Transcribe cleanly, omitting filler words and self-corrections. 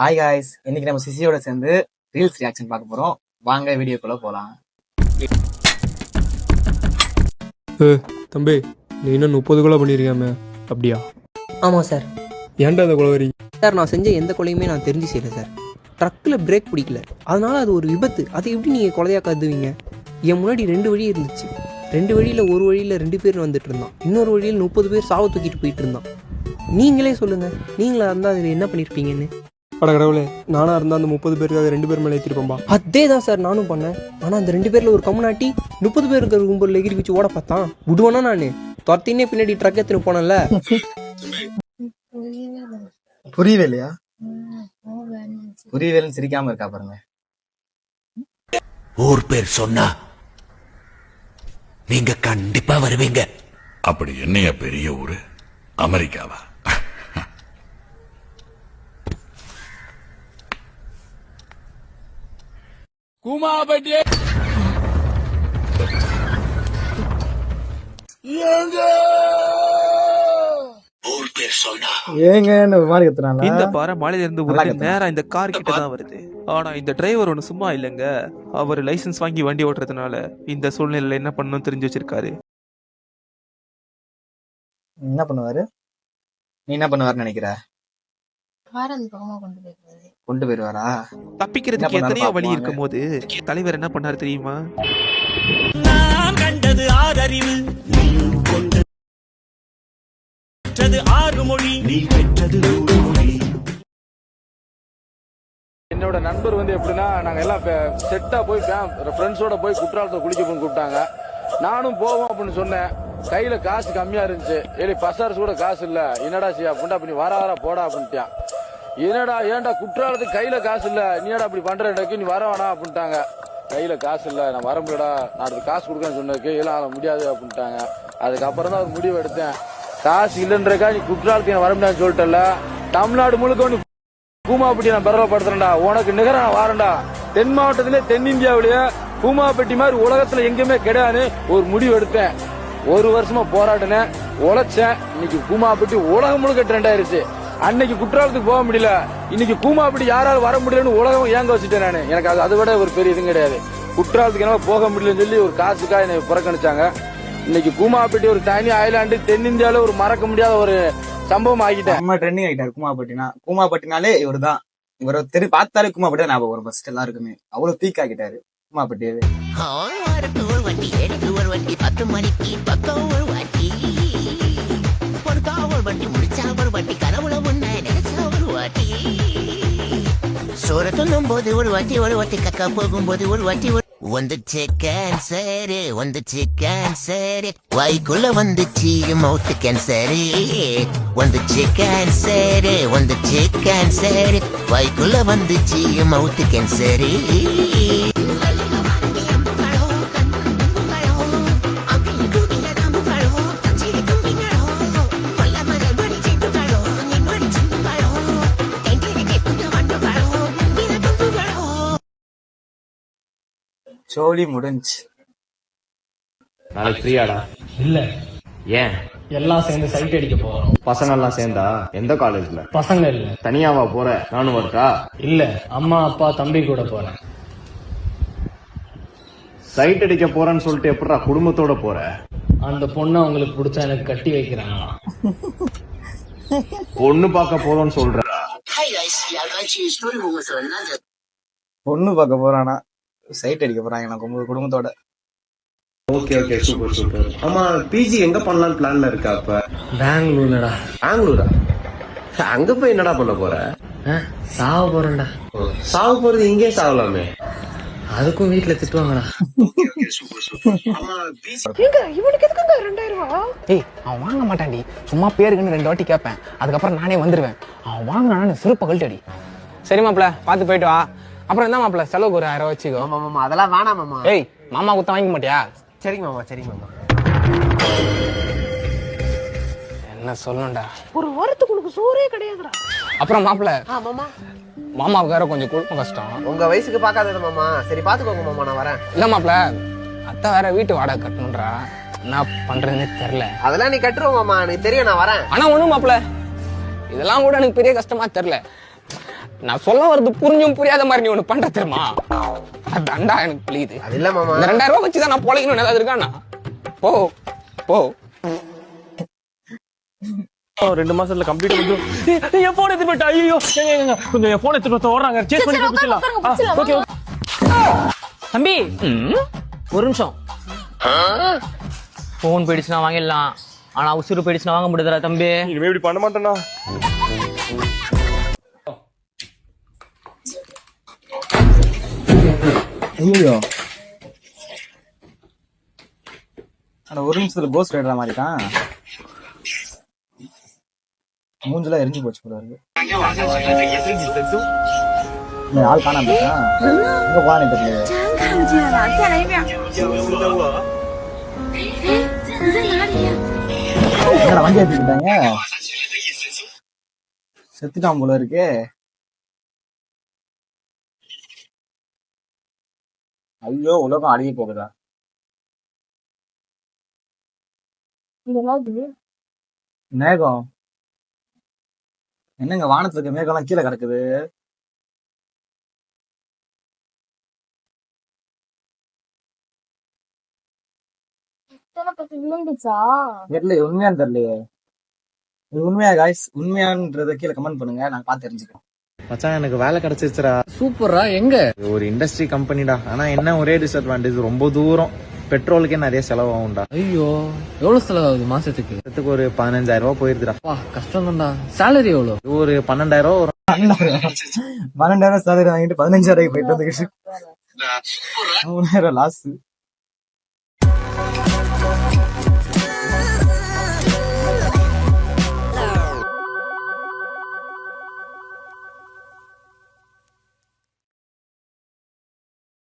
Hi guys, இன்னைக்கு நம்ம சிசியோட சேர்ந்து ரீல்ஸ் ரியாக்ஷன் பார்க்க போறோம். வாங்க வீடியோக்குள்ள போலாம். தம்பி, நீ இன்னும் 30 கொலை பண்ணிருக்காம? அப்படியா? ஆமாம் சார். ஏன்டா அந்த கொலவரி? சார், நான் செஞ்ச எந்த கொலையுமே நான் தெரிஞ்சு செய்யலை சார். ட்ரக்கில் பிரேக் பிடிக்கல, அதனால அது ஒரு விபத்து. அதை எப்படி நீங்கள் கொலையாக கருதுவீங்க? என் முன்னாடி 2 வழி இருந்துச்சு. 2 வழியில் ஒரு வழியில் 2 பேர் வந்துட்டு இருந்தான், இன்னொரு வழியில் 30 பேர் சாவை தூக்கிட்டு போயிட்டு இருந்தான். நீங்களே சொல்லுங்கள், நீங்களா இருந்தால் அதில் என்ன பண்ணியிருப்பீங்கன்னு. அட கடவுளே, நானாக இருந்தால் அந்த 30 பேருக்கு 2 பேர் மேலே ஏற்றிருப்போம்பா. அதே தான் சார் நானும் பண்ணேன். ஆனால் அந்த 2 பேரில் ஒரு கம்முனாட்டி 30 பேர் இருக்கிற கும்பலில் எகிரி வச்சு ஓட பார்த்தான். விடுவானா? நான் துரத்தினே பின்னாடி ட்ரக் எடுத்துன்னு போனேன்ல. புரியவே இல்லையா? புரியவேலன்னு சிரிக்காம இருக்கா பாருங்க. ஊர் பேர் சொன்னா நீங்க கண்டிப்பா வருவீங்க. அப்படி என்னைய பெரிய ஊரு? அமெரிக்காவா? குமாபட்டி ஊர் பேர் சொன்னா ஏங்கன்னு ஒரு மாதிரி கத்துறாங்க. இந்த பாறை மலையில இருந்து நேரா இந்த கார் கிட்ட தான் வருது. ஆனா இந்த டிரைவர் ஒண்ணு சும்மா இல்லைங்க. அவர் லைசென்ஸ் வாங்கி வண்டி ஓட்டுறதுனால இந்த சூழ்நிலையில என்ன பண்ணணும் தெரிஞ்சு வச்சிருக்காரு. என்ன பண்ணுவாரு? நீ என்ன பண்ணுவாருன்னு நினைக்கிற? கொண்டு போயிருவாரா? தப்பிக்கிறதுக்கு எத்தனையோ வழி இருக்கும் போது தலைவர் என்ன பண்ணாரு தெரியுமா? நான் கண்டது ஆறறிவு, நீ கொண்டது ஆறு மொழி, நீ பெற்றது 100 மொழி. என்னோட நண்பர் எப்படின்னா, நாங்க எல்லாம் செட்டா போய் ஃப்ரெண்ட்ஸோட போய் குற்றாலத்தை குளிக்க போய் கூப்பிட்டாங்க. நானும் போவோம் அப்படின்னு சொன்னேன். கையில காசு கம்மியா இருந்துச்சு. ஏழி பசாரசு கூட காசு இல்ல. என்னடா செய்ய அப்படின்ட்டு அப்படி வர போடா அப்படின்ட்டான். என்னடா ஏன்டா குற்றாலத்துக்கு கையில காசு இல்ல, நீடா அப்படி பண்றதுக்கு, நீ வர வேணாம் அப்படின்ட்டாங்க. கையில காசு இல்ல, நான் வர முடியடா, நான் அதுக்கு காசு கொடுக்கன்னு சொன்னதுக்கு எல்லாம் முடியாது அப்படின்ட்டாங்க. அதுக்கப்புறம் தான் ஒரு முடிவு எடுத்தேன். காசு இல்லைன்றக்கா நீ குற்றாலத்துக்கு வர முடியாதுன்னு சொல்லிட்டல, தமிழ்நாடு முழுக்க கூமாப்பட்டி நான் பெறப்படுத்துறேன்டா, உனக்கு நிகர நான் வாரேன்டா. தென் மாவட்டத்திலே தென்னிந்தியாவிலேயே கூமாப்பட்டி மாதிரி உலகத்துல எங்கேயுமே கிடையாது ஒரு முடிவு எடுத்தேன். 1 வருஷமா போராடினேன், உழைச்சேன். இன்னைக்கு கூமாப்பட்டி உலகம் முழுக்க ட்ரெண்ட் ஆயிருச்சு. அன்னைக்கு குற்றாலத்துக்கு போக முடியல, இன்னைக்கு கூமாப்பட்டி யாராலும் வர முடியலன்னு உலகம் ஏங்க வச்சுட்டேன் நானு. எனக்கு அதை விட ஒரு பெரிய இதுவும் கிடையாது. குற்றாலத்துக்கு என்ன போக முடியலன்னு சொல்லி ஒரு காசுக்காக என்னை புறக்கணிச்சாங்க. இன்னைக்கு கூமாப்பட்டி ஒரு தனி ஐலாண்டு, தென்னிந்தியாவில ஒரு மறக்க முடியாத ஒரு சம்பவம் ஆகிட்டேன். நம்ம ட்ரெண்டிங் ஆகிட்டாரு கூமாப்பட்டினாலே இவர் தான். இவரை பார்த்தாலே கூமாப்பட்டி தான் ஞாபகம் வரும் ஃபர்ஸ்ட் எல்லாருக்குமே. அவ்வளவு பீக் ஆகிட்டாரு கூமாப்பட்டி. ஒரு வண்டி எடுத்து ஒரு வண்டி 10 மணிக்கு பக்கம் ஒரு வாட்டி பொறுத்தா ஒரு வண்டி முடிச்சா ஒரு வண்டி கனவுல முன்ன நினைச்சா ஒரு வாட்டி சோற சொல்லும் போது ஒரு வாட்டி கக்கா போகும்போது ஒரு வாட்டி வந்துச்சு கேன்சரு வாய்க்குள்ள வந்துச்சு மவுத்து கேன்சரு வந்துச்சு கேன்சரு வாய்க்குள்ள வந்துச்சு மவுத்து கேன்சரு. சோலி முடிஞ்சு. நாளைக்கு ஃப்ரீயாடா? இல்ல. ஏன்? எல்லாம் சேர்ந்து சைட் அடிக்க போறோம். பசங்க எல்லாம் சேர்ந்தா? எந்த காலேஜ்ல? பசங்க இல்ல. தனியாவா போற? நானும் வரட்டா? இல்ல, அம்மா அப்பா தம்பி கூட போறேன். சைட் அடிக்க போறேன்னு சொல்லிட்டு எப்படா குடும்பத்தோட போற? அந்த பொண்ணை உங்களுக்கு பிடிச்சா எனக்கு கட்டி வைக்கிறாங்களா? பொண்ணு பார்க்க போறோம்னு சொல்ற? பொண்ணு பார்க்க போறானா? சைட் அடிக்க போறாங்க எனக்கு உங்க குடும்பத்தோட. Okay okay, super super. ஆமா, பிஜி எங்க பண்ணலாம்னு பிளான்ல இருக்கா? அப்ப பெங்களூர்லடா. பெங்களூரா? அங்க போய் என்னடா பண்ண போற? சாவ போறேன்டா. சாவ போறது இங்கே சாவலாமே. அதுக்கும் வீட்டுல திட்டுவாங்கடா. இவனுக்கு எதுக்குங்க 2000 ரூபா? ஏய், அவன் வாங்க மாட்டான்டி. சும்மா பேருக்குன்னு 2 வாட்டி கேட்பேன், அதுக்கப்புறம் நானே வந்துருவேன். அவன் வாங்கினானு சிறுப்ப கழட்டடி. சரி மாப்பிள்ள, பாத்து போயிட்டு வா. அப்புறம் என்ன மாப்பிள்ள, செலவுக்கு ஒரு 1000 வச்சுக்கோ. மாமா அதெல்லாம் வேணாம் மாமா. ஏய், மாமா குத்த வாங்க மாட்டியா? சரிங்க மாமா, சரிங்க மாமா. என்ன சொல்லணும்டா, ஒரு வாரத்துக்கு உனக்கு சோறே கிடையாதுடா. அப்புறம் மாப்பிள்ள, மாமா மாமாவுக்கு வேற கொஞ்சம் குடும்ப கஷ்டம். உங்க வயசுக்கு பாக்காதது மாமா. சரி பாத்துக்கோங்க மாமா, நான் வரேன். இல்ல மாப்பிள்ள, அத்தை வேற வீட்டு வாடகை கட்டணும்ன்றா. என்ன பண்றதுன்னு தெரியல. அதெல்லாம் நீ கட்டுருவோம் மாமா, எனக்கு தெரியும், நான் வரேன். ஆனா ஒண்ணும் மாப்பிள்ள, இதெல்லாம் கூட எனக்கு பெரிய கஷ்டமா தெரியல. நான் சொல்ல வரது புரிஞ்சும் புரியாத மாதிரி நீ ஒண்ணு பண்ற தெரியுமா? அதான்டா எனக்கு புரியுது. அது இல்ல மாமா. இந்த 2000 ரூபாய் வச்சுதான் நான் பொழைக்கணும் ஏதாவது இருக்கானா? போ போ. 2 மாசத்துல கம்ப்ளீட் பண்ணி என் போன் எடுத்து போயிட்டா. ஐயோ கொஞ்சம் என் போன் எடுத்து போய் ஓடுறாங்க. சேஸ் பண்ணி போயிடலாம். ஓகே தம்பி ஒரு நிமிஷம். போன் போயிடுச்சுன்னா வாங்கிடலாம், ஆனா உசுறு போயிடுச்சுன்னா வாங்க முடியாதுடா தம்பி. இனிமே இப்படி பண்ண மாட்டேன்னா. ஐயோ ஆனா ஒரு நிமிஷத்துல கோஸ்ட் ரைடர் மாதிரி தான் மூஞ்செல்லாம் எரிஞ்சு போச்சு போல இருக்கு. ஆள் காணாம போயிட்டா. எங்க போனே தெரியல. வண்டி எடுத்துக்கிட்டாங்க. செத்துட்டான் போல இருக்கு. ஐயோ உலகம் அழிய போகுதா? மேகம் என்னங்க வானத்துல இருக்க மேகம் எல்லாம் கீழே கிடக்குது. தெரியல உண்மையான்னு தெரியலையே. இது உண்மையா காய்ஸ்? உண்மையான்றத கீழே கமெண்ட் பண்ணுங்க, நான் பார்த்து தெரிஞ்சுக்கிறேன். மச்சான் எனக்கு வேலை கிடைச்சிருச்சுடா. சூப்பரா. எங்க? ஒரு இண்டஸ்ட்ரி கம்பெனிடா. ஆனா என்ன ஒரே டிஸ்அட்வான்டேஜ், ரொம்ப தூரம், பெட்ரோலுக்கே நிறைய செலவாகும்டா. ஐயோ எவ்வளவு செலவாகுது மாசத்துக்கு? ஒரு 15,000 ரூபாய் போயிருதுடா. கஷ்டம் தான்டா. சேலரி எவ்வளவு? ஒரு 12,000 ரூபாய் வரும். 12,000 சேலரி வாங்கிட்டு 15,000 போயிட்டு வந்துக்கிட்டு 3,000 லாஸ்.